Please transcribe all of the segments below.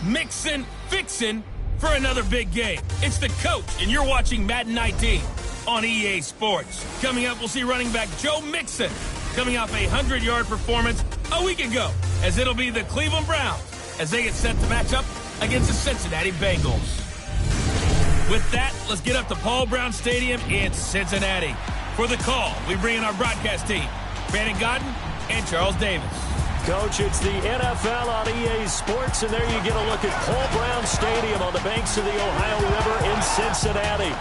mixing, fixing for another big game. It's the coach, and you're watching Madden 19 on EA Sports. Coming up, we'll see running back Joe Mixon coming off a 100-yard performance a week ago, as it'll be the Cleveland Browns as they get set to match up against the Cincinnati Bengals. With that, let's get up to Paul Brown Stadium in Cincinnati. For the call, we bring in our broadcast team, Brandon Godden and Charles Davis. Coach, it's the NFL on EA Sports, and there you get a look at Paul Brown Stadium on the banks of the Ohio River in Cincinnati.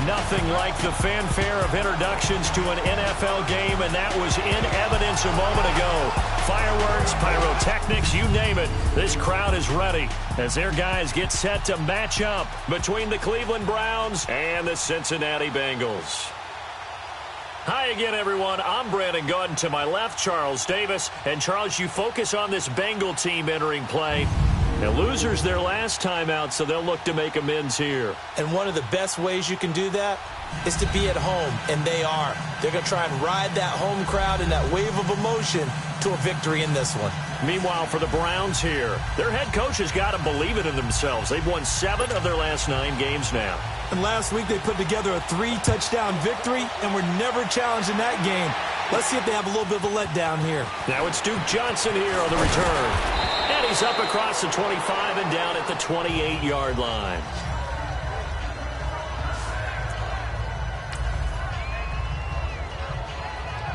Nothing like the fanfare of introductions to an NFL game, and that was in evidence a moment ago. Fireworks, pyrotechnics, you name it. This crowd is ready as their guys get set to match up between the Cleveland Browns and the Cincinnati Bengals. Hi again, everyone. I'm Brandon Godden. To my left, Charles Davis. And, Charles, you focus on this Bengal team entering play. Now, losers their last time out, so they'll look to make amends here. And one of the best ways you can do that is to be at home, and they are. They're going to try and ride that home crowd and that wave of emotion to a victory in this one. Meanwhile, for the Browns here, their head coach has got to believe it in themselves. They've won 7 of their last 9 games now. And last week they put together a 3-touchdown victory and were never challenged in that game. Let's see if they have a little bit of a letdown here. Now it's Duke Johnson here on the return. And he's up across the 25 and down at the 28-yard line.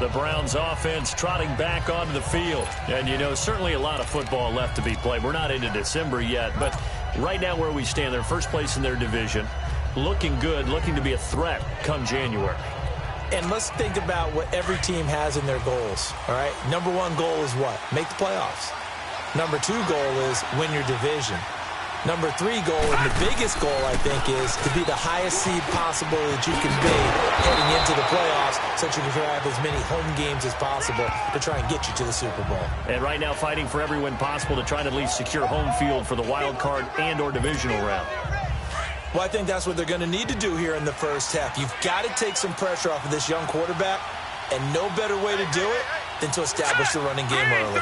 The Browns offense trotting back onto the field. And, you know, certainly a lot of football left to be played. We're not into December yet, but right now where we stand, they're first place in their division. Looking good, looking to be a threat come January. And let's think about what every team has in their goals, all right? Number 1 goal is what? Make the playoffs. Number 2 goal is win your division. Number 3 goal, and the biggest goal, I think, is to be the highest seed possible that you can be heading into the playoffs so that you can have as many home games as possible to try and get you to the Super Bowl. And right now fighting for every win possible to try to at least secure home field for the wild card and or divisional round. Well, I think that's what they're going to need to do here in the first half. You've got to take some pressure off of this young quarterback, and no better way to do it than to establish the running game early.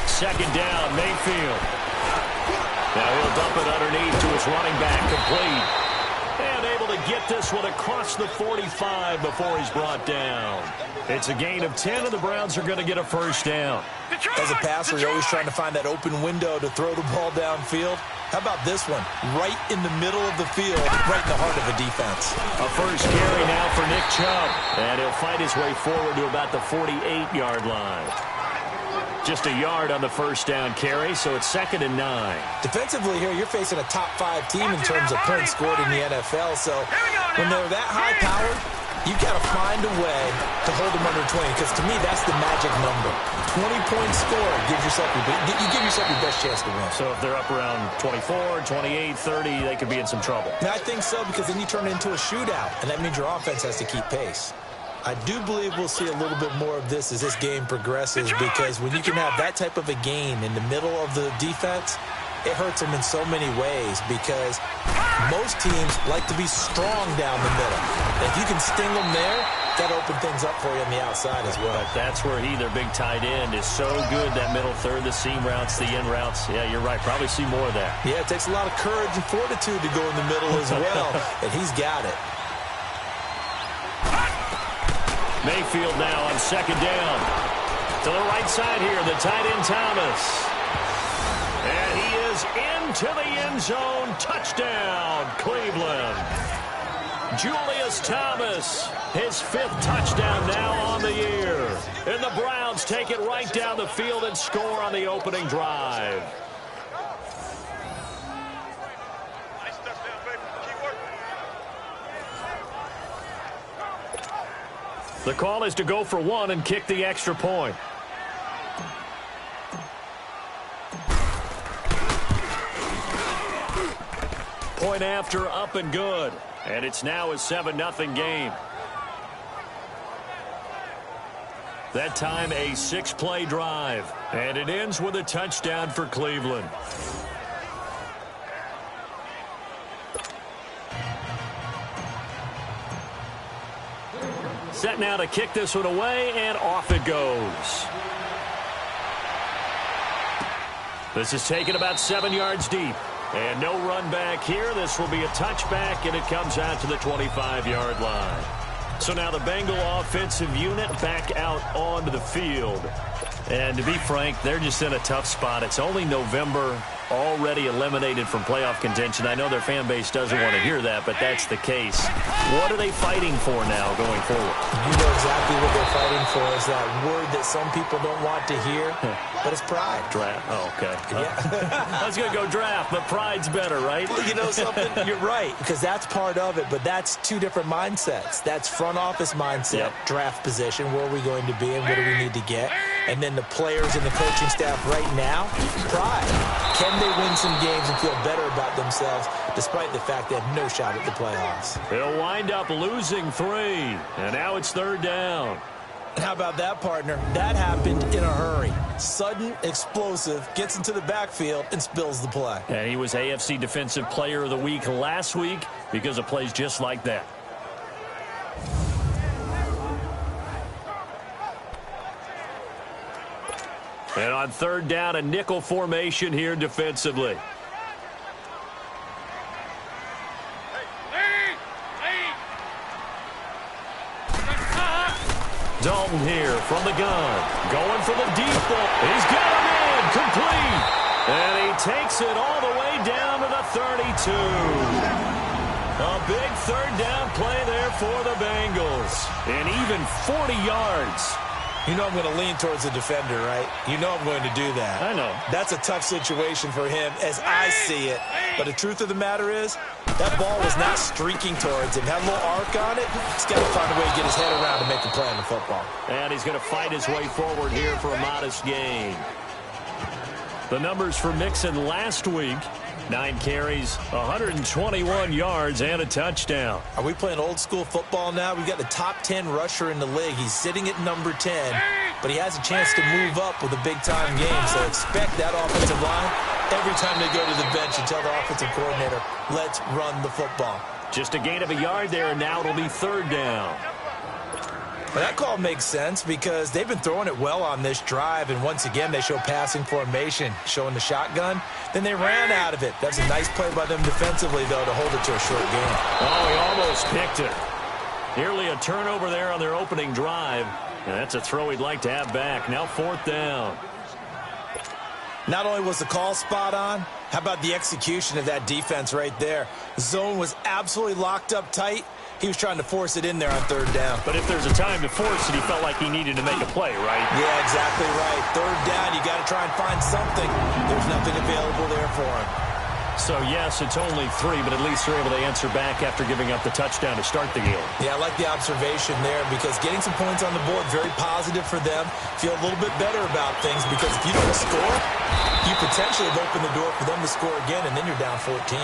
Second down, Mayfield. Now he'll dump it underneath to his running back, complete. And able to get this one across the 45 before he's brought down. It's a gain of 10, and the Browns are going to get a first down. As a passer, you're always trying to find that open window to throw the ball downfield. How about this one? Right in the middle of the field, right in the heart of a defense. A first carry now for Nick Chubb. And he'll fight his way forward to about the 48-yard line. Just a yard on the first down carry, so it's 2nd and 9. Defensively here, you're facing a top 5 team in terms of points scored in the NFL. So when they're that high powered, you've got to find a way to hold them under 20, because to me, that's the magic number. 20-point score gives yourself you give yourself your best chance to win. So if they're up around 24, 28, 30, they could be in some trouble. Now, I think so, because then you turn it into a shootout, and that means your offense has to keep pace. I do believe we'll see a little bit more of this as this game progresses, because when you can have that type of a gain in the middle of the defense, it hurts them in so many ways, because most teams like to be strong down the middle. And if you can sting them there, that'll open things up for you on the outside as well. But that's where their big tight end, is so good, that middle third, the seam routes, the in routes. Yeah, you're right. Probably see more of that. Yeah, it takes a lot of courage and fortitude to go in the middle as well, and he's got it. Mayfield now on 2nd down. To the right side here, the tight end Thomas. And he is into the end zone. Touchdown, Cleveland. Julius Thomas, his 5th touchdown now on the year. And the Browns take it right down the field and score on the opening drive. The call is to go for 1 and kick the extra point. Point after, up and good. And it's now a 7-0 game. That time a 6-play drive. And it ends with a touchdown for Cleveland. Set now to kick this one away, and off it goes. This is taken about 7 yards deep. And no run back here. This will be a touchback, and it comes out to the 25-yard line. So now the Bengal offensive unit back out onto the field. And to be frank, they're just in a tough spot. It's only November, already eliminated from playoff contention. I know their fan base doesn't want to hear that, but that's the case. What are they fighting for now going forward? You know exactly what they're fighting for is that word that some people don't want to hear, but it's pride. Draft. Oh, okay. Yeah. I was going to go draft, but pride's better, right? Well, you know something? You're right, because that's part of it, but that's two different mindsets. That's front office mindset, draft position, where are we going to be and what do we need to get? And then the players and the coaching staff right now, pride. Can they win some games and feel better about themselves despite the fact they have no shot at the playoffs? They'll wind up losing 3, and now it's 3rd down. And how about that, partner? That happened in a hurry. Sudden, explosive, gets into the backfield and spills the play. And he was AFC Defensive Player of the Week last week because of plays just like that. And on 3rd down, a nickel formation here defensively. Dalton here from the gun. Going for the deep ball. He's got him in. Complete. And he takes it all the way down to the 32. A big 3rd down play there for the Bengals. And even 40 yards. You know I'm going to lean towards the defender, right? You know I'm going to do that. I know. That's a tough situation for him as I see it. But the truth of the matter is, that ball was not streaking towards him. Had a little arc on it. He's got to find a way to get his head around to make a play on the football. And he's going to fight his way forward here for a modest gain. The numbers for Mixon last week. 9 carries, 121 yards, and a touchdown. Are we playing old school football now? We've got the top 10 rusher in the league. He's sitting at number 10, but he has a chance to move up with a big-time game. So expect that offensive line every time they go to the bench and tell the offensive coordinator, let's run the football. Just a gain of a yard there, and now it'll be 3rd down. Well, that call makes sense because they've been throwing it well on this drive, and once again they show passing formation, showing the shotgun. Then they ran out of it. That's a nice play by them defensively, though, to hold it to a short game. Oh, he almost picked it. Nearly a turnover there on their opening drive. And that's a throw he'd like to have back. Now 4th down. Not only was the call spot on, how about the execution of that defense right there? The zone was absolutely locked up tight. He was trying to force it in there on 3rd down. But if there's a time to force it, he felt like he needed to make a play, right? Yeah, exactly right. 3rd down, you got to try and find something. There's nothing available there for him. So, yes, it's only 3, but at least they're able to answer back after giving up the touchdown to start the game. Yeah, I like the observation there because getting some points on the board, very positive for them. Feel a little bit better about things because if you don't score, you potentially have opened the door for them to score again, and then you're down 14.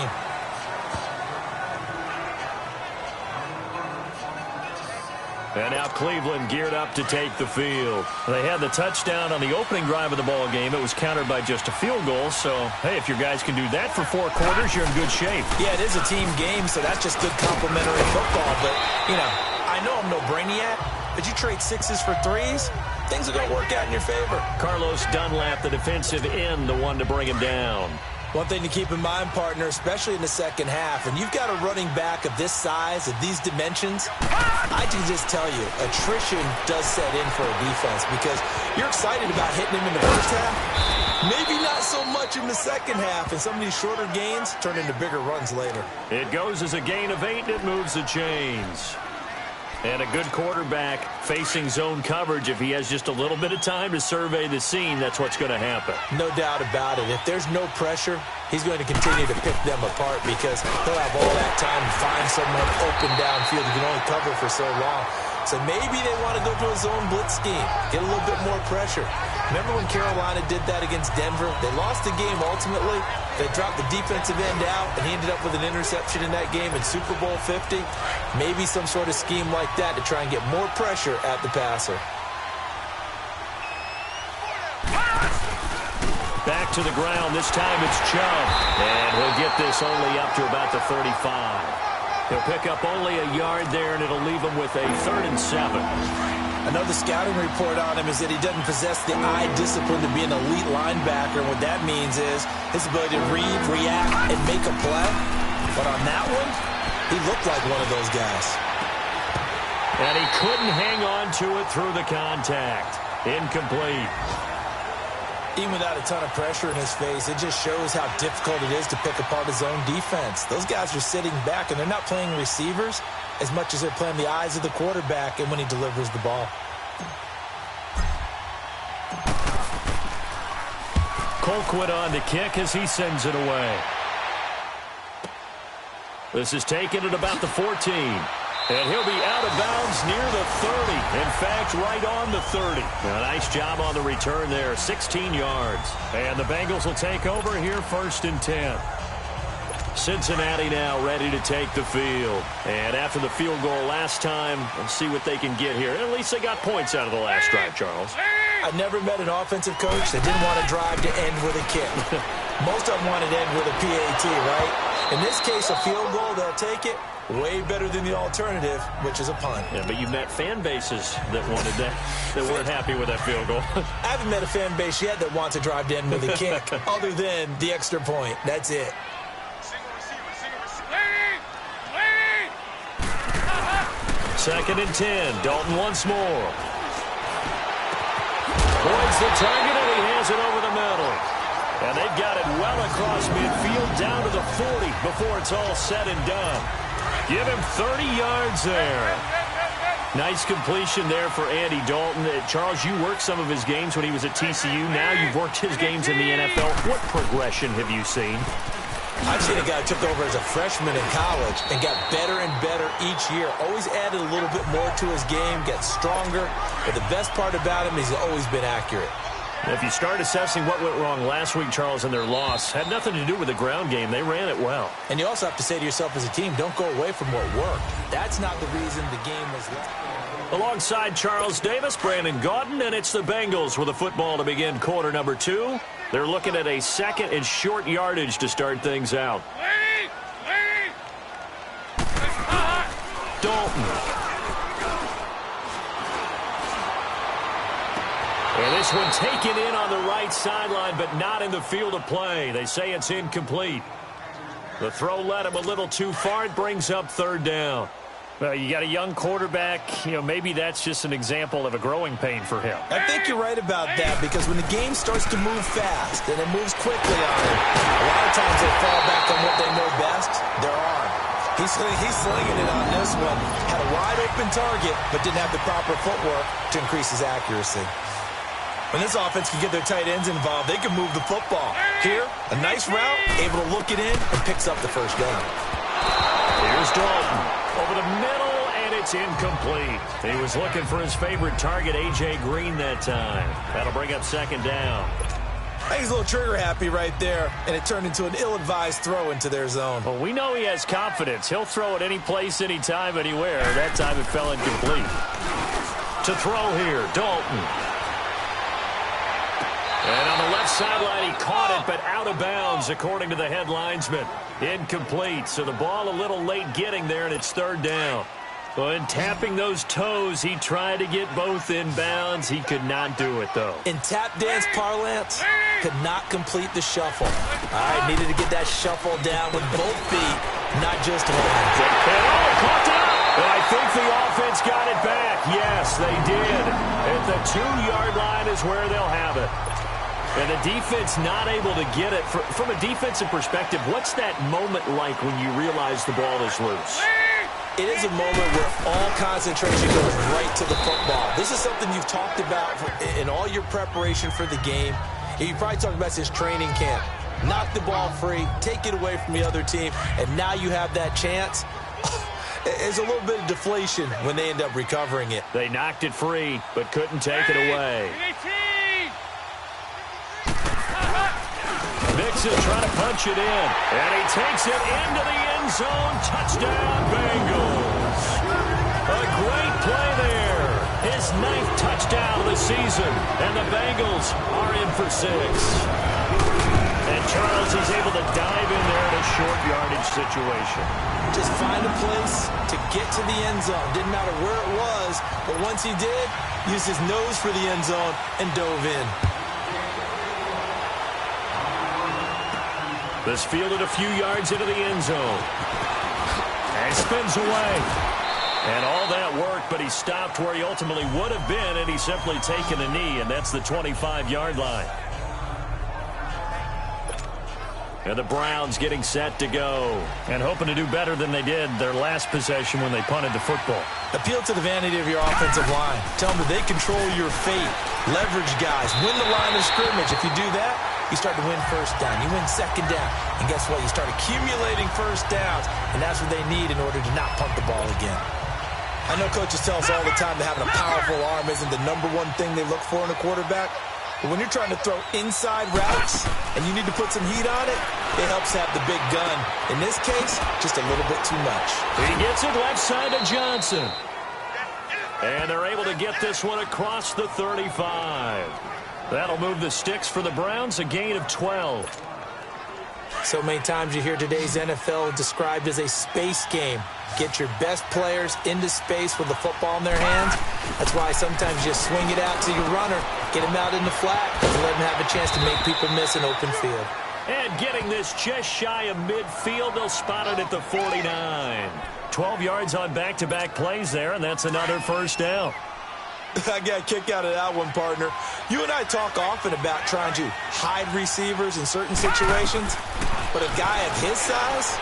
And now Cleveland geared up to take the field. They had the touchdown on the opening drive of the ball game. It was countered by just a field goal. So, hey, if your guys can do that for 4 quarters, you're in good shape. Yeah, it is a team game, so that's just good complimentary football. But, you know, I know I'm no brainiac, but you trade 6s for 3s, things are going to work out in your favor. Carlos Dunlap, the defensive end, the one to bring him down. One thing to keep in mind, partner, especially in the second half, and you've got a running back of this size, of these dimensions, I can just tell you, attrition does set in for a defense because you're excited about hitting him in the first half, maybe not so much in the second half, and some of these shorter gains turn into bigger runs later. It goes as a gain of 8, and it moves the chains. And a good quarterback facing zone coverage. If he has just a little bit of time to survey the scene, that's what's going to happen. No doubt about it. If there's no pressure, he's going to continue to pick them apart because he'll have all that time to find someone open downfield. He can only cover for so long. So maybe they want to go to a zone blitz scheme, get a little bit more pressure. Remember when Carolina did that against Denver? They lost the game ultimately. They dropped the defensive end out, and he ended up with an interception in that game in Super Bowl 50. Maybe some sort of scheme like that to try and get more pressure at the passer. Back to the ground. This time it's Chubb. And he'll get this only up to about the 35. He'll pick up only a yard there, and it'll leave him with a 3rd and 7. I know the scouting report on him is that he doesn't possess the eye discipline to be an elite linebacker. And what that means is his ability to read, react, and make a play. But on that one, he looked like one of those guys. And he couldn't hang on to it through the contact. Incomplete. Even without a ton of pressure in his face, it just shows how difficult it is to pick apart his own defense. Those guys are sitting back, and they're not playing receivers as much as they're playing the eyes of the quarterback and when he delivers the ball. Colquitt on to kick as he sends it away. This is taken at about the 14. And he'll be out of bounds near the 30. In fact, right on the 30. A nice job on the return there. 16 yards. And the Bengals will take over here 1st and 10. Cincinnati now ready to take the field. And after the field goal last time, let's see what they can get here. At least they got points out of the last drive, Charles. I've never met an offensive coach that didn't want to drive to end with a kick. Most of them wanted to end with a PAT, right? In this case, a field goal, they'll take it. Way better than the alternative, which is a punt. Yeah, but you met fan bases that wanted that, that weren't happy with that field goal. I haven't met a fan base yet that wants to drive to end with a kick, other than the extra point. That's it. Second and 10. Dalton once more. Points the target, and he has it over the middle. And they've got it well across midfield, down to the 40 before it's all said and done. Give him 30 yards there. Nice completion there for Andy Dalton. Charles, you worked some of his games when he was at TCU. Now you've worked his games in the NFL. What progression have you seen? I've seen a guy who took over as a freshman in college and got better and better each year. Always added a little bit more to his game, gets stronger. But the best part about him is he's always been accurate. If you start assessing what went wrong last week, Charles, in their loss, had nothing to do with the ground game. They ran it well. And you also have to say to yourself as a team, don't go away from what worked. That's not the reason the game was lost. Alongside Charles Davis, Brandon Gaudin, and it's the Bengals with the football to begin quarter number 2. They're looking at a second and short yardage to start things out. Dalton. And this one taken in on the right sideline, but not in the field of play. They say it's incomplete. The throw led him a little too far. It brings up 3rd down. Well, you got a young quarterback. Maybe that's just an example of a growing pain for him. I think you're right about that, because when the game starts to move fast and it moves quickly on him, a lot of times they fall back on what they know best, their arm. He's slinging it on this one. Had a wide open target, but didn't have the proper footwork to increase his accuracy. When this offense can get their tight ends involved, they can move the football. Here, a nice route, able to look it in, and picks up the 1st down. Here's Dalton over the middle, and it's incomplete. He was looking for his favorite target, A.J. Green, that time. That'll bring up 2nd down. I think he's a little trigger happy right there, and it turned into an ill-advised throw into their zone. Well, we know he has confidence. He'll throw it any place, anytime, anywhere. That time it fell incomplete. To throw here, Dalton. And on the left sideline, he caught it, but out of bounds, according to the head linesman. Incomplete, so the ball a little late getting there, and it's 3rd down. Well, in tapping those toes, he tried to get both in bounds. He could not do it, though. In tap dance parlance, could not complete the shuffle. All right, needed to get that shuffle down with both feet, not just one. And caught up. And I think the offense got it back. Yes, they did. At the 2-yard line is where they'll have it. And the defense not able to get it. From a defensive perspective, what's that moment like when you realize the ball is loose? It is a moment where all concentration goes right to the football. This is something you've talked about in all your preparation for the game. You probably talked about this training camp. Knock the ball free, take it away from the other team, and now you have that chance. There's a little bit of deflation when they end up recovering it. They knocked it free, but couldn't take it away. Mixon trying to punch it in, and he takes it into the end zone. Touchdown, Bengals. A great play there. His 9th touchdown of the season, and the Bengals are in for 6. And Charles, he's able to dive in there in a short yardage situation. Just find a place to get to the end zone. Didn't matter where it was, but once he did, used his nose for the end zone and dove in. This fielded a few yards into the end zone. And spins away. And all that worked, but he stopped where he ultimately would have been, and he's simply taken a knee, and that's the 25-yard line. And the Browns getting set to go and hoping to do better than they did their last possession when they punted the football. Appeal to the vanity of your offensive line. Tell them that they control your fate. Leverage guys. Win the line of scrimmage. If you do that, you start to win first down. You win second down. And guess what? You start accumulating first downs, and that's what they need in order to not punt the ball again. I know coaches tell us all the time that having a powerful arm isn't the #1 thing they look for in a quarterback. But when you're trying to throw inside routes and you need to put some heat on it, it helps have the big gun. In this case, just a little bit too much. He gets it left side to Johnson. And they're able to get this one across the 35. That'll move the sticks for the Browns, a gain of 12. So many times you hear today's NFL described as a space game. Get your best players into space with the football in their hands. That's why sometimes you just swing it out to your runner, get him out in the flat, and let him have a chance to make people miss an open field. And getting this just shy of midfield, they'll spot it at the 49. 12 yards on back-to-back plays there, and that's another first down. I got a kick out of that one, partner. You and I talk often about trying to hide receivers in certain situations, but a guy of his size,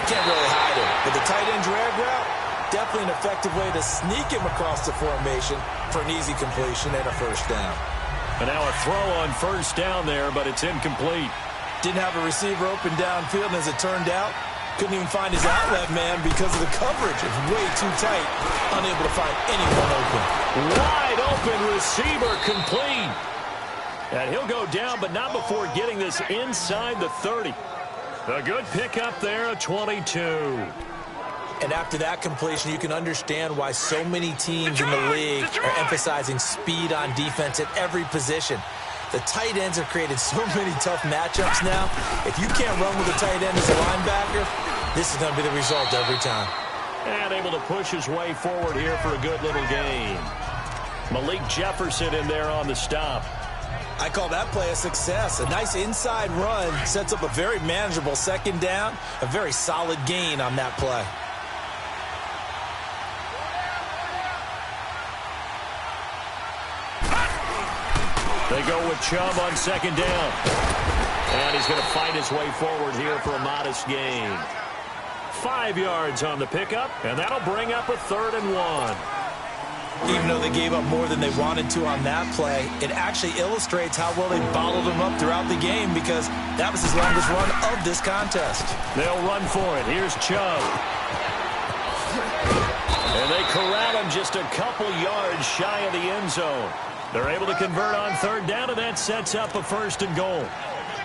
can't really hide him. But the tight end drag route, definitely an effective way to sneak him across the formation for an easy completion and a first down. And now a throw on first down there, but it's incomplete. Didn't have a receiver open downfield, and as it turned out, couldn't even find his outlet man because of the coverage. It's way too tight, unable to find anyone open. Wide open receiver complete. And he'll go down, but not before getting this inside the 30. A good pickup there, a 22. And after that completion, you can understand why so many teams in the league are emphasizing speed on defense at every position. The tight ends have created so many tough matchups now. If you can't run with a tight end as a linebacker, this is going to be the result every time. And able to push his way forward here for a good little gain. Malik Jefferson in there on the stop. I call that play a success. A nice inside run sets up a very manageable second down. A very solid gain on that play. They go with Chubb on second down. And he's going to fight his way forward here for a modest gain. 5 yards on the pickup, and that'll bring up a 3rd and 1. Even though they gave up more than they wanted to on that play, it actually illustrates how well they bottled him up throughout the game because that was his longest run of this contest. They'll run for it. Here's Chubb. And they corral him just a couple yards shy of the end zone. They're able to convert on 3rd down, and that sets up a 1st and goal.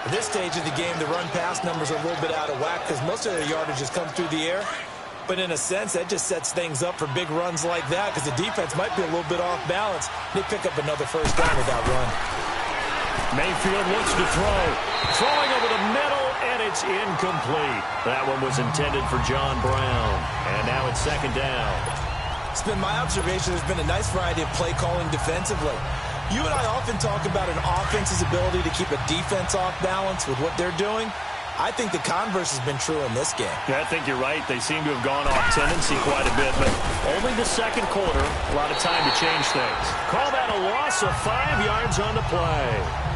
At this stage of the game, the run-pass numbers are a little bit out of whack because most of their yardage has come through the air. But in a sense, that just sets things up for big runs like that because the defense might be a little bit off balance. They pick up another 1st down with that run. Mayfield looks to throw. Throwing over the middle, and it's incomplete. That one was intended for John Brown. And now it's 2nd down. It's been my observation there's been a nice variety of play calling defensively. You and I often talk about an offense's ability to keep a defense off balance with what they're doing. I think the converse has been true in this game. Yeah, I think you're right. They seem to have gone off tendency quite a bit, but only the second quarter, a lot of time to change things. Call that a loss of 5 yards on the play.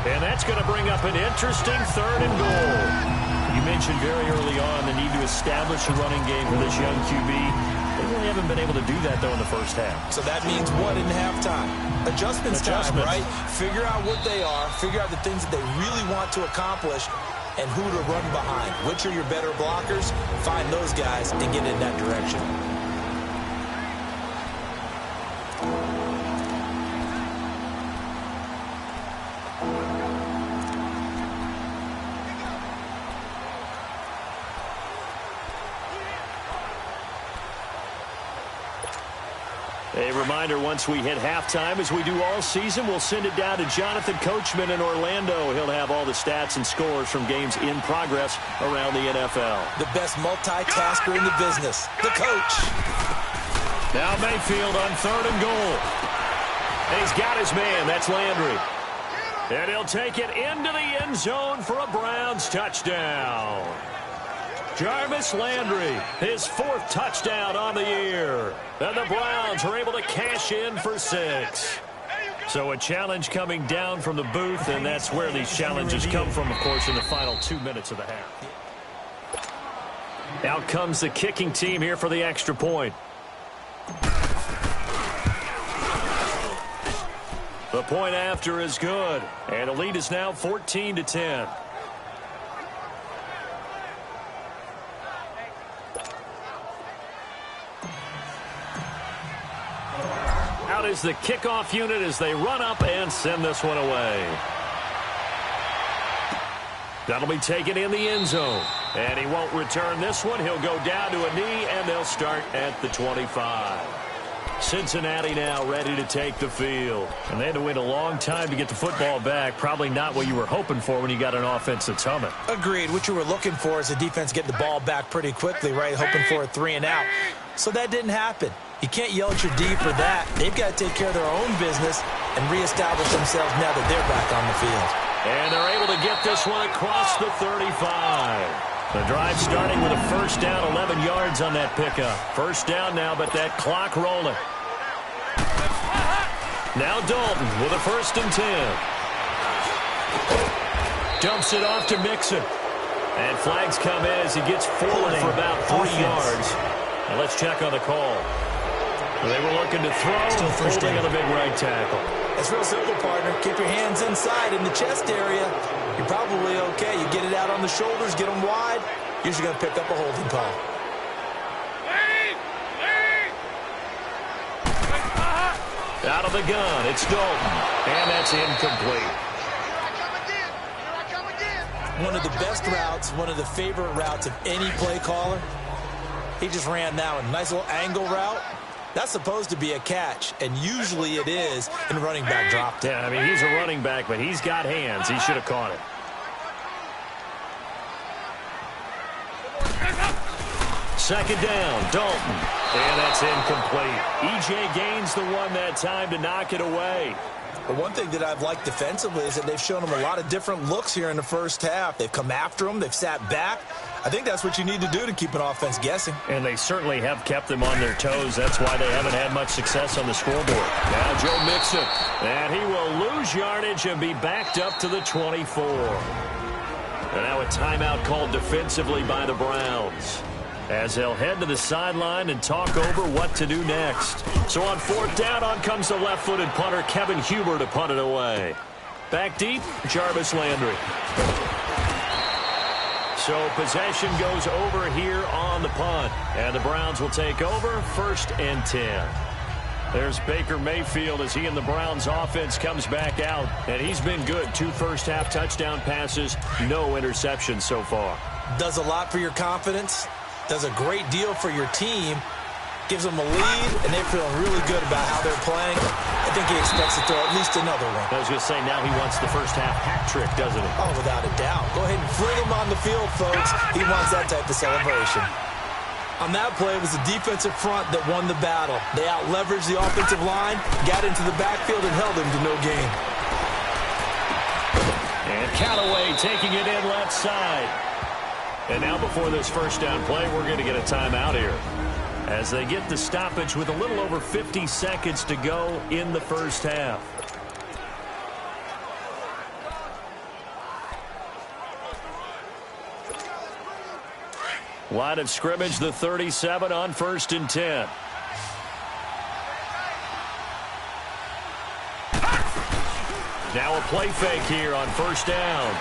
And that's going to bring up an interesting 3rd and goal. You mentioned very early on the need to establish a running game for this young QB. They really haven't been able to do that, though, in the first half. So that means what in halftime? Adjustments time, right? Figure out what they are, figure out the things that they really want to accomplish, and who to run behind. Which are your better blockers? Find those guys and get in that direction. A reminder, once we hit halftime, as we do all season, we'll send it down to Jonathan Coachman in Orlando. He'll have all the stats and scores from games in progress around the NFL. The best multitasker in the business, the coach. Now Mayfield on 3rd and goal. And he's got his man. That's Landry. And he'll take it into the end zone for a Browns touchdown. Jarvis Landry, his 4th touchdown on the year. And the Browns are able to cash in for 6. So a challenge coming down from the booth, and that's where these challenges come from, of course, in the final 2 minutes of the half. Out comes the kicking team here for the extra point. The point after is good, and the lead is now 14-10. Out is the kickoff unit as they run up and send this one away. That'll be taken in the end zone, and he won't return this one. He'll go down to a knee, and they'll start at the 25. Cincinnati now ready to take the field. And they had to wait a long time to get the football back. Probably not what you were hoping for when you got an offense that's humming. Agreed. What you were looking for is the defense getting the ball back pretty quickly, right? Hoping for a 3 and out. So that didn't happen. You can't yell at your D for that. They've got to take care of their own business and reestablish themselves now that they're back on the field. And they're able to get this one across the 35. The drive starting with a first down, 11 yards on that pickup. First down now, but that clock rolling. Now Dalton with a 1st and 10. Dumps it off to Mixon. And flags come in as he gets forward for about 3 yards. And let's check on the call. They were looking to throw, holding on the big right tackle. It's real simple, partner. Keep your hands inside in the chest area. You're probably okay. You get it out on the shoulders, get them wide. Usually going to pick up a holding call. Out of the gun, it's Dalton. And that's incomplete. One of the best routes, one of the favorite routes of any play caller. He just ran that one. Nice little angle route. That's supposed to be a catch, and usually it is, and the running back dropped it. Yeah, I mean, he's a running back, but he's got hands. He should have caught it. Second down, Dalton. And that's incomplete. E.J. Gaines the one that time to knock it away. But one thing that I've liked defensively is that they've shown him a lot of different looks here in the first half. They've come after him. They've sat back. I think that's what you need to do to keep an offense guessing. And they certainly have kept them on their toes. That's why they haven't had much success on the scoreboard. Now Joe Mixon. And he will lose yardage and be backed up to the 24. And now a timeout called defensively by the Browns, as they'll head to the sideline and talk over what to do next. So on 4th down, on comes the left-footed punter, Kevin Huber, to punt it away. Back deep, Jarvis Landry. So possession goes over here on the punt. And the Browns will take over 1st and 10. There's Baker Mayfield as he and the Browns offense comes back out. And he's been good. 2 first-half touchdown passes, no interceptions so far. Does a lot for your confidence. Does a great deal for your team. Gives them a lead, and they're feeling really good about how they're playing. I think he expects to throw at least another one. I was going to say, now he wants the first-half hat trick, doesn't he? Oh, without a doubt. Go ahead and fling him on the field, folks. He wants that type of celebration. On that play, it was the defensive front that won the battle. They out-leveraged the offensive line, got into the backfield, and held him to no gain. And Callaway taking it in left side. And now before this first down play, we're going to get a timeout here, as they get the stoppage with a little over 50 seconds to go in the first half. Line of scrimmage, the 37 on 1st and 10. Now a play fake here on 1st down.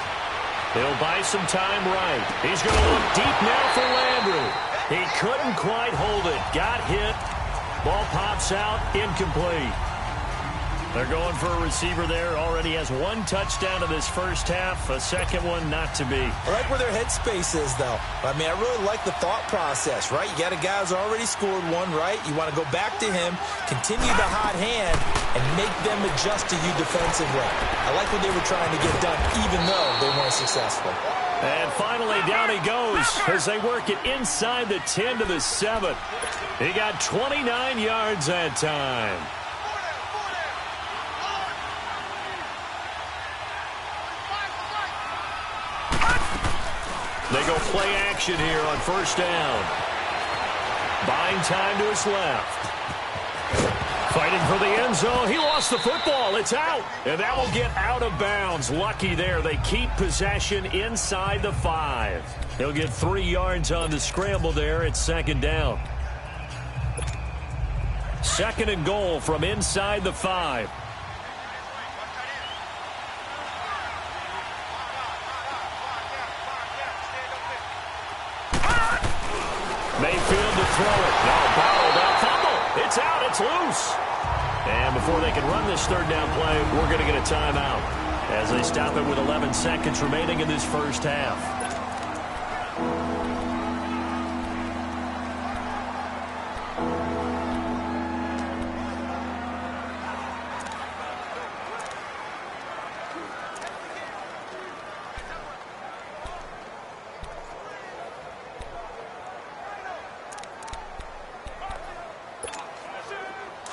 He'll buy some time right. He's going to look deep now for Landry. He couldn't quite hold it. Got hit. Ball pops out. Incomplete. They're going for a receiver there. Already has one touchdown in this first half. A second one not to be. I like where their headspace is, though. I mean, I really like the thought process, right? You got a guy who's already scored one, right? You want to go back to him, continue the hot hand, and make them adjust to you defensively. I like what they were trying to get done, even though they weren't successful. And finally, down he goes as they work it inside the 10 to the 7. He got 29 yards that time. They go play action here on first down. Buying time to his left. Fighting for the end zone. He lost the football. It's out. And that will get out of bounds. Lucky there. They keep possession inside the 5. He'll get 3 yards on the scramble there. It's second down. Second and goal from inside the 5. Mayfield to throw it. No, bottled up. Fumble. It's out. It's loose. And before they can run this third down play, we're going to get a timeout as they stop it with 11 seconds remaining in this first half.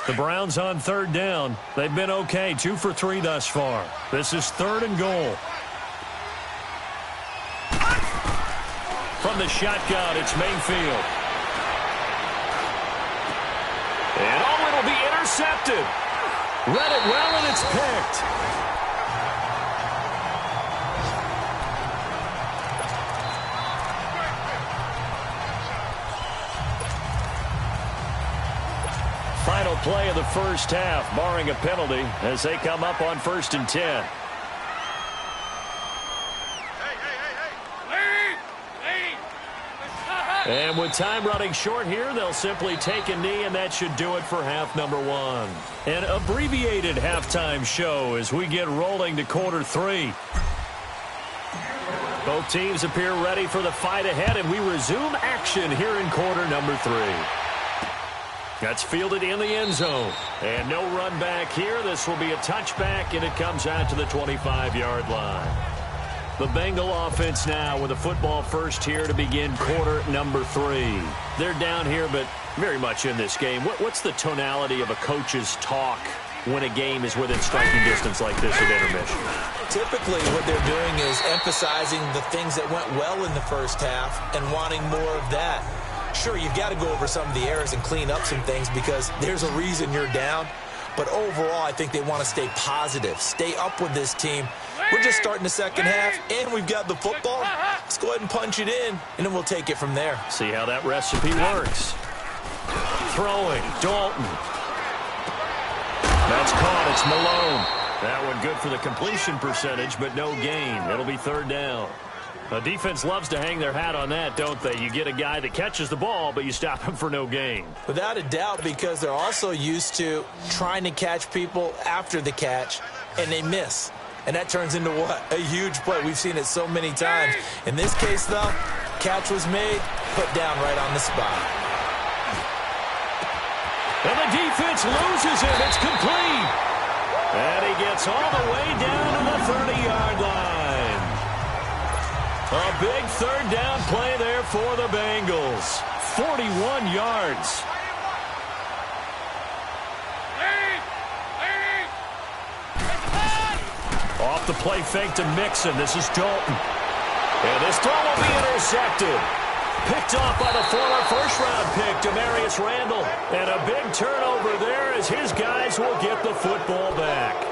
The Browns on third down. They've been okay, 2 for 3 thus far. This is third and goal. From the shotgun, it's Mayfield. And it'll be intercepted. Read it well, and it's picked. Final play of the first half, barring a penalty, as they come up on 1st and 10. And with time running short here, they'll simply take a knee, and that should do it for half number 1. An abbreviated halftime show as we get rolling to quarter 3. Both teams appear ready for the fight ahead, and we resume action here in quarter number 3. That's fielded in the end zone. And no run back here. This will be a touchback, and it comes out to the 25-yard line. The Bengal offense now with a football first here to begin quarter number 3. They're down here, but very much in this game. What's the tonality of a coach's talk when a game is within striking distance like this at intermission? Typically, what they're doing is emphasizing the things that went well in the first half and wanting more of that. Sure, you've got to go over some of the errors and clean up some things because there's a reason you're down. But overall, I think they want to stay positive, stay up with this team. We're just starting the second half, and we've got the football. Let's go ahead and punch it in, and then we'll take it from there. See how that recipe works. Throwing, Dalton. That's caught. It's Malone. That one good for the completion percentage, but no gain. It'll be third down. The defense loves to hang their hat on that, don't they? You get a guy that catches the ball, but you stop him for no gain. Without a doubt, because they're also used to trying to catch people after the catch, and they miss. And that turns into what? A huge play. We've seen it so many times. In this case, though, catch was made, put down right on the spot. And the defense loses it. It's complete. And he gets all the way down to the 30-yard line. A big third down play there for the Bengals. 41 yards. Off the play fake to Mixon. This is Dalton. And this throw will be intercepted. Picked off by the former first-round pick, Demarius Randall. And a big turnover there as his guys will get the football back.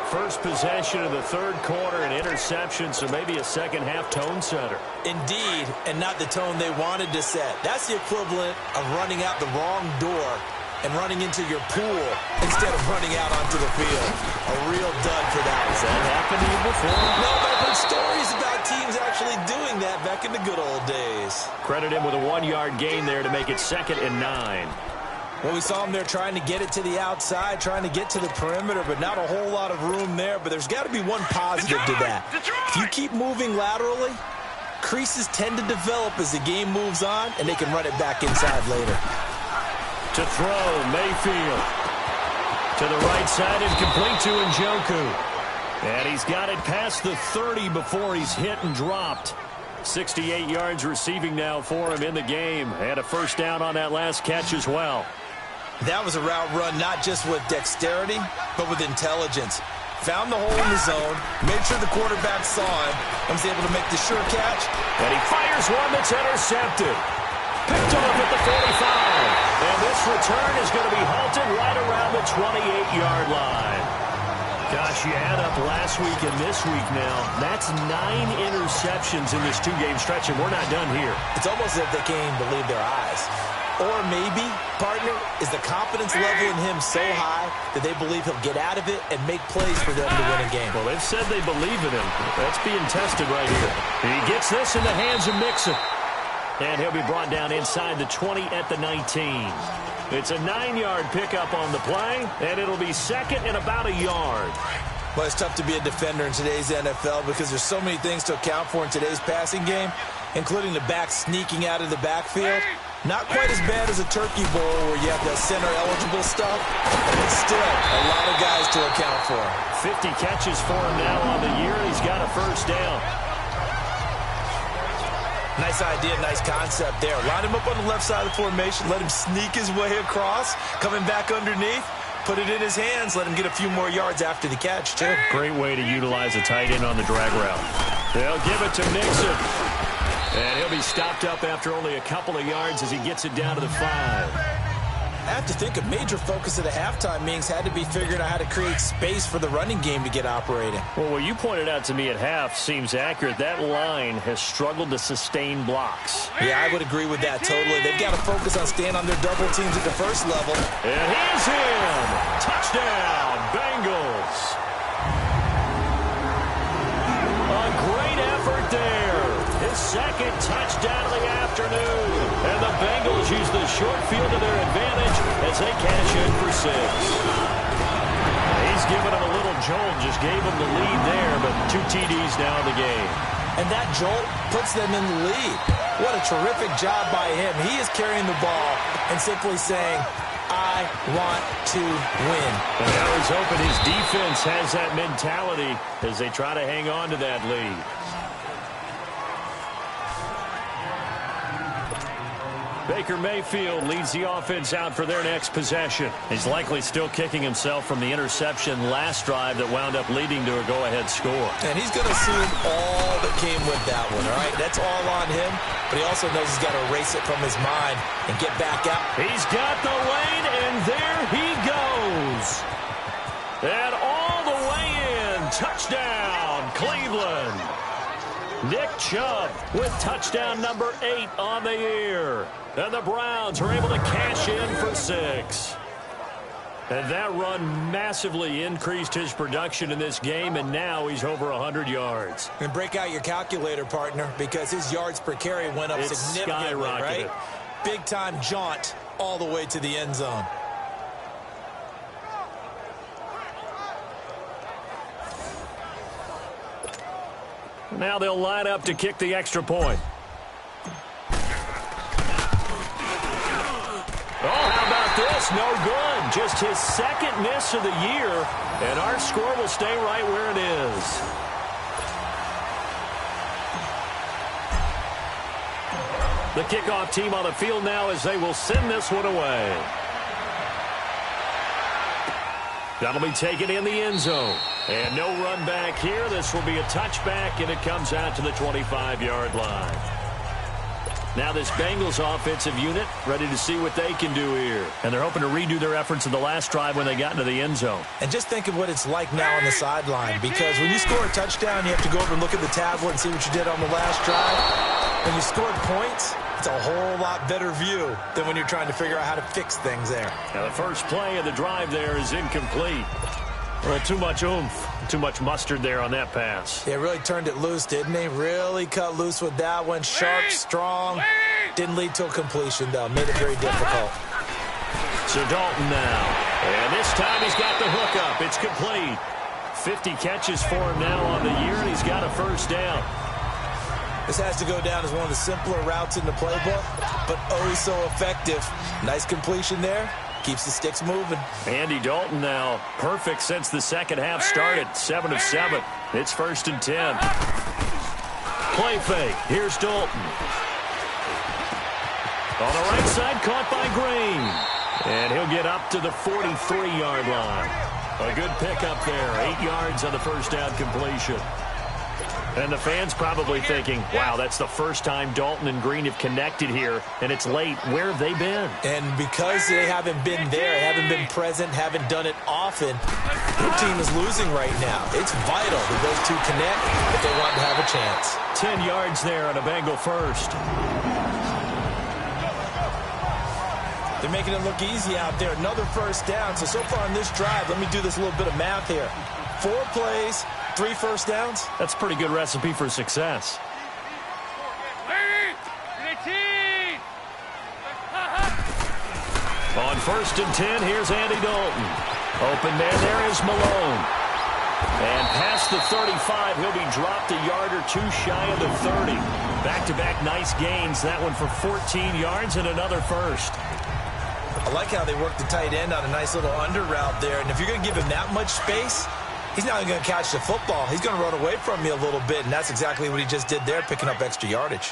First possession of the third quarter, an interception, so maybe a second-half tone setter. Indeed, and not the tone they wanted to set. That's the equivalent of running out the wrong door and running into your pool instead of running out onto the field. A real dud for that. Has that happened to you before? No, but I've heard stories about teams actually doing that back in the good old days. Credit him with a 1-yard gain there to make it 2nd and 9. Well, we saw him there trying to get it to the outside, trying to get to the perimeter, but not a whole lot of room there. But there's got to be one positive to that. If you keep moving laterally, creases tend to develop as the game moves on, and they can run it back inside later. To throw, Mayfield. To the right side and complete to Njoku. And he's got it past the 30 before he's hit and dropped. 68 yards receiving now for him in the game. And a first down on that last catch as well. That was a route run not just with dexterity, but with intelligence. Found the hole in the zone, made sure the quarterback saw him, and was able to make the sure catch. And he fires one that's intercepted. Picked off at the 45. And this return is going to be halted right around the 28-yard line. Gosh, you add up last week and this week now. That's 9 interceptions in this two-game stretch, and we're not done here. It's almost as if they can't even believe their eyes. Or maybe, partner, is the confidence level in him so high that they believe he'll get out of it and make plays for them to win a game. Well, they've said they believe in him. That's being tested right here. He gets this in the hands of Mixon. And he'll be brought down inside the 20 at the 19. It's a 9-yard pickup on the play, and it'll be second and about a yard. Well, it's tough to be a defender in today's NFL because there's so many things to account for in today's passing game, including the back sneaking out of the backfield. Not quite as bad as a turkey bowl where you have the center-eligible stuff, but still a lot of guys to account for. 50 catches for him now on the year. He's got a first down. Nice idea, nice concept there. Line him up on the left side of the formation, let him sneak his way across, coming back underneath, put it in his hands, let him get a few more yards after the catch, too. Great way to utilize a tight end on the drag route. They'll give it to Mixon. And he'll be stopped up after only a couple of yards as he gets it down to the 5. I have to think a major focus of the halftime meetings had to be figuring out how to create space for the running game to get operating. Well, what you pointed out to me at half seems accurate. That line has struggled to sustain blocks. Yeah, I would agree with that totally. They've got to focus on staying on their double teams at the first level. And he's in. Touchdown, Bengals. A great effort there. His second touchdown of the afternoon. And the Bengals use the short field to their advantage as they cash in for 6. He's given them a little jolt, just gave them the lead there, but 2 TDs now in the game. And that jolt puts them in the lead. What a terrific job by him. He is carrying the ball and simply saying, I want to win. And now he's hoping his defense has that mentality as they try to hang on to that lead. Baker Mayfield leads the offense out for their next possession. He's likely still kicking himself from the interception last drive that wound up leading to a go-ahead score. And he's going to assume all that came with that one, all right? That's all on him, but he also knows he's got to erase it from his mind and get back out. He's got the lane, and there he goes. And all the way in. Touchdown, Cleveland. Nick Chubb with touchdown number 8 on the year. And the Browns are able to cash in for 6. And that run massively increased his production in this game, and now he's over 100 yards. And break out your calculator, partner, because his yards per carry went up significantly, right? Big-time jaunt all the way to the end zone. Now they'll line up to kick the extra point. Oh, how about this? No good. Just his second miss of the year, and our score will stay right where it is. The kickoff team on the field now as they will send this one away. That'll be taken in the end zone. And no run back here. This will be a touchback, and it comes out to the 25-yard line. Now this Bengals offensive unit ready to see what they can do here. And they're hoping to redo their efforts in the last drive when they got into the end zone. And just think of what it's like now on the sideline, because when you score a touchdown, you have to go over and look at the tablet and see what you did on the last drive. When you scored points, it's a whole lot better view than when you're trying to figure out how to fix things there. Now the first play of the drive there is incomplete. Well, too much oomph, too much mustard there on that pass. They really turned it loose, didn't they? Really cut loose with that one. Sharp, strong. Didn't lead to a completion, though. Made it very difficult. So Dalton now. And this time he's got the hook up. It's complete. 50 catches for him now on the year, and he's got a first down. This has to go down as one of the simpler routes in the playbook, but oh so effective. Nice completion there. Keeps the sticks moving. Andy Dalton now perfect since the second half started. 7 of 7. It's 1st and 10. Play fake. Here's Dalton. On the right side, caught by Green. And he'll get up to the 43-yard line. A good pickup there. 8 yards on the first down completion. And the fans probably thinking, wow, that's the first time Dalton and Green have connected here, and it's late. Where have they been? And because they haven't been there, haven't been present, haven't done it often, their team is losing right now. It's vital that those two connect if they want to have a chance. 10 yards there on a Bengal first. They're making it look easy out there. Another first down. So far on this drive, let me do this little bit of math here. 4 plays, 3 first downs. That's a pretty good recipe for success. On 1st and 10, here's Andy Dalton. Open man, there is Malone. And past the 35, he'll be dropped a yard or two shy of the 30. Back-to-back nice gains. That one for 14 yards and another first. I like how they work the tight end on a nice little under route there. And if you're going to give him that much space, he's not going to catch the football. He's going to run away from you a little bit, and that's exactly what he just did there, picking up extra yardage.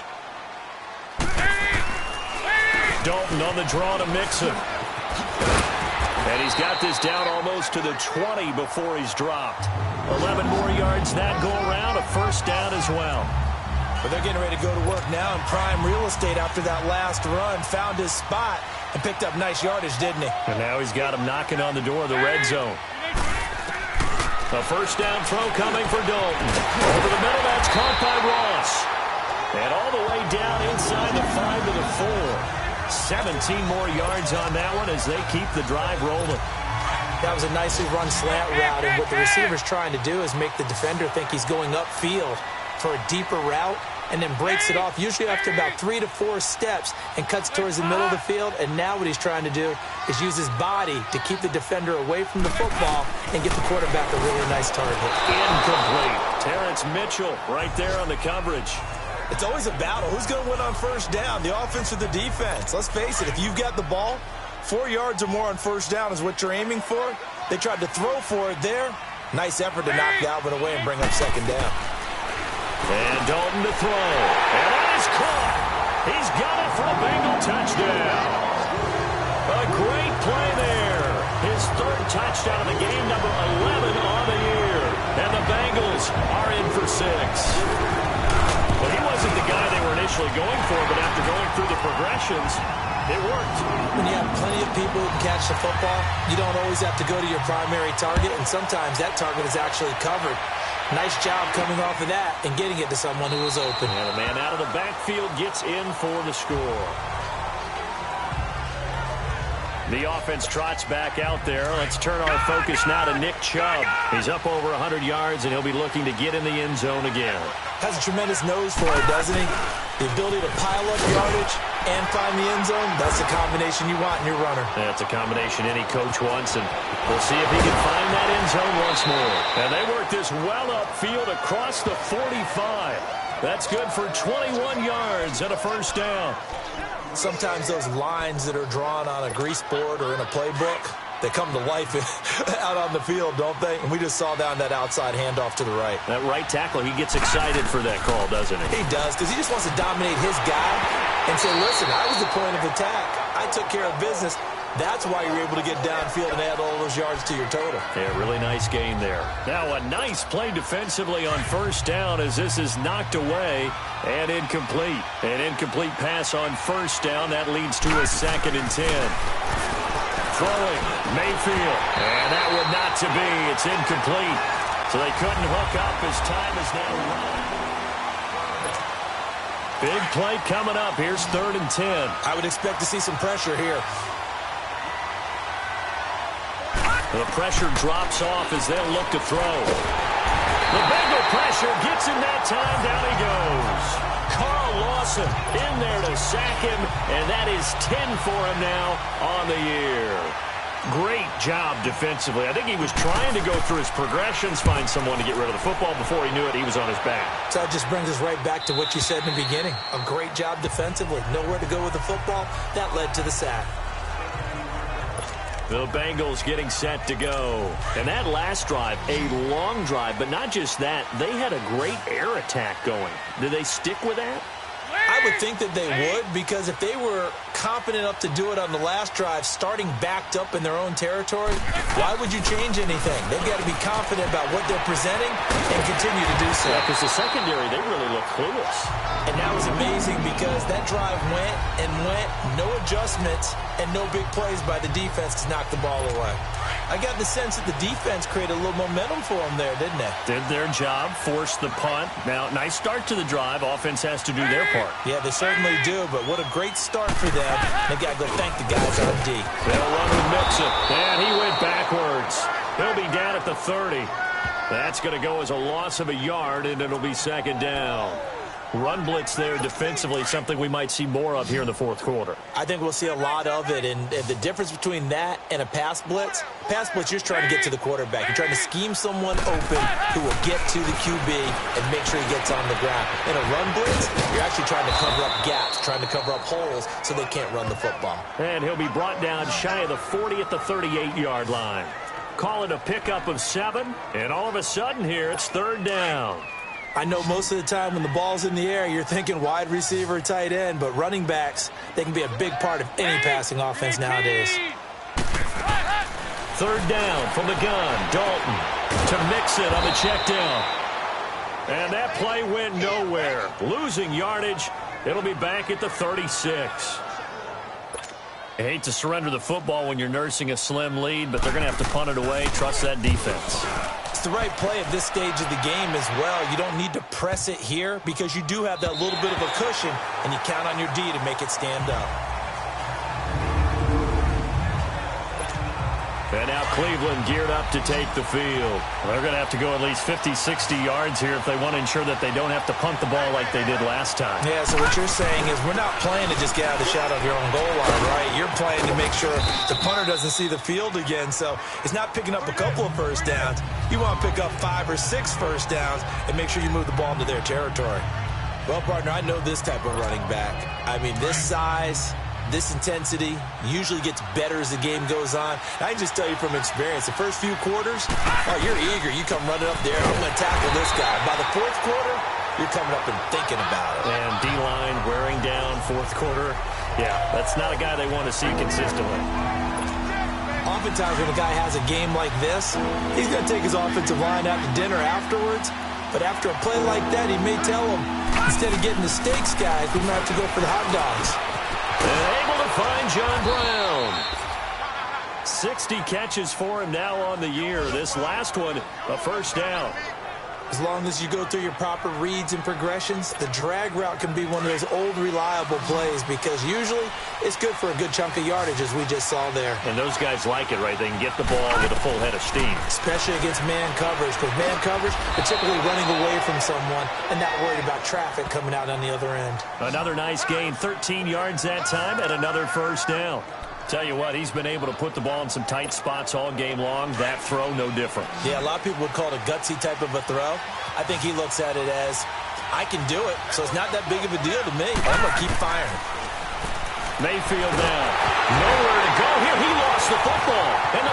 Dalton on the draw to Mixon. And he's got this down almost to the 20 before he's dropped. 11 more yards that go around, a first down as well. But they're getting ready to go to work now in prime real estate after that last run. Found his spot and picked up nice yardage, didn't he? And now he's got him knocking on the door of the red zone. A first down throw coming for Dalton. Over the middle, that's caught by Ross. And all the way down inside the 5 to the 4. 17 more yards on that one as they keep the drive rolling. That was a nicely run slant route, and what the receiver's trying to do is make the defender think he's going upfield for a deeper route, and then breaks it off, usually after about 3 to 4 steps, and cuts towards the middle of the field. And now what he's trying to do is use his body to keep the defender away from the football and get the quarterback a really nice target. Incomplete. Terrence Mitchell right there on the coverage. It's always a battle. Who's going to win on first down, the offense or the defense? Let's face it, if you've got the ball, 4 yards or more on first down is what you're aiming for. They tried to throw for it there. Nice effort to knock Galvin away and bring up second down. And Dalton to throw. And that is caught. He's got it for a Bengal touchdown. A great play there. His 3rd touchdown of the game, number 11 on the year. And the Bengals are in for 6. Well, he wasn't the guy they were initially going for, but after going through the progressions, it worked. When you have plenty of people who can catch the football, you don't always have to go to your primary target, and sometimes that target is actually covered. Nice job coming off of that and getting it to someone who was open. And a man out of the backfield gets in for the score. The offense trots back out there. Let's turn our focus now to Nick Chubb. He's up over 100 yards, and he'll be looking to get in the end zone again. Has a tremendous nose for it, doesn't he? The ability to pile up yardage and find the end zone, that's the combination you want in your runner. That's a combination any coach wants, and we'll see if he can find that end zone once more. And they work this well upfield across the 45. That's good for 21 yards and a first down. Sometimes those lines that are drawn on a grease board or in a playbook, they come to life out on the field, don't they? And we just saw down that outside handoff to the right. That right tackle, he gets excited for that call, doesn't he? He does, because he just wants to dominate his guy and say, listen, I was the point of attack. I took care of business. That's why you're able to get downfield and add all those yards to your total. Yeah, really nice gain there. Now a nice play defensively on first down as this is knocked away and incomplete. An incomplete pass on first down. That leads to a 2nd and 10. Throwing, Mayfield. And that would not to be. It's incomplete. So they couldn't hook up as time is now run. Big play coming up. Here's 3rd and 10. I would expect to see some pressure here. The pressure drops off as they'll look to throw. The Bengal pressure gets him that time. Down he goes. Carl Lawson in there to sack him, and that is 10 for him now on the year. Great job defensively. I think he was trying to go through his progressions, find someone to get rid of the football. Before he knew it, he was on his back. So that just brings us right back to what you said in the beginning. A great job defensively. Nowhere to go with the football. That led to the sack. The Bengals getting set to go. And that last drive, a long drive, but not just that. They had a great air attack going. Did they stick with that? I would think that they would, because if they were confident enough to do it on the last drive, starting backed up in their own territory, why would you change anything? They've got to be confident about what they're presenting and continue to do so. Yeah, because the secondary, they really look clueless. And that was amazing because that drive went and went, no adjustments, and no big plays by the defense to knock the ball away. I got the sense that the defense created a little momentum for them there, didn't they? Did their job, forced the punt. Now, nice start to the drive. Offense has to do their part. Yeah, they certainly do, but what a great start for them. They got to go thank the guys on D. They'll run with Mixon, and he went backwards. He'll be down at the 30. That's going to go as a loss of a yard, and it'll be second down. Run blitz there defensively, something we might see more of here in the fourth quarter. I think we'll see a lot of it, and the difference between that and a pass blitz, you're trying to get to the quarterback. You're trying to scheme someone open who will get to the QB and make sure he gets on the ground. In a run blitz, you're actually trying to cover up gaps, trying to cover up holes so they can't run the football. And he'll be brought down shy of the 40 at the 38-yard line. Call it a pickup of 7, and all of a sudden here, it's third down. I know most of the time when the ball's in the air, you're thinking wide receiver, tight end, but running backs, they can be a big part of any passing offense nowadays. Third down from the gun. Dalton to Mixon on the check down. And that play went nowhere. Losing yardage. It'll be back at the 36. I hate to surrender the football when you're nursing a slim lead, but they're going to have to punt it away. Trust that defense. It's the right play at this stage of the game as well. You don't need to press it here because you do have that little bit of a cushion, and you count on your D to make it stand up. And now Cleveland geared up to take the field. They're going to have to go at least 50, 60 yards here if they want to ensure that they don't have to punt the ball like they did last time. Yeah, so what you're saying is we're not playing to just get out of the shadow of your own goal line, right? You're playing to make sure the punter doesn't see the field again. So it's not picking up a couple of first downs. You want to pick up 5 or 6 first downs and make sure you move the ball into their territory. Well, partner, I know this type of running back. I mean, this size, this intensity usually gets better as the game goes on. I can just tell you from experience, the first few quarters, oh, you're eager. You come running up there, I'm going to tackle this guy. By the fourth quarter, you're coming up and thinking about it. And D-line wearing down fourth quarter. Yeah, that's not a guy they want to see consistently. Oftentimes when a guy has a game like this, he's going to take his offensive line out to dinner afterwards. But after a play like that, he may tell him, instead of getting the steaks, guys, we might have to go for the hot dogs. And able to find John Brown. 60 catches for him now on the year. This last one, a first down. As long as you go through your proper reads and progressions, the drag route can be one of those old reliable plays because usually it's good for a good chunk of yardage, as we just saw there. And those guys like it, right? They can get the ball with a full head of steam. Especially against man coverage, because man coverage, they're typically running away from someone and not worried about traffic coming out on the other end. Another nice gain, 13 yards that time, and another first down. Tell you what, he's been able to put the ball in some tight spots all game long. That throw, no different. Yeah, a lot of people would call it a gutsy type of a throw. I think he looks at it as, I can do it, so it's not that big of a deal to me. I'm going to keep firing. Mayfield now. Nowhere to go here. He lost the football. And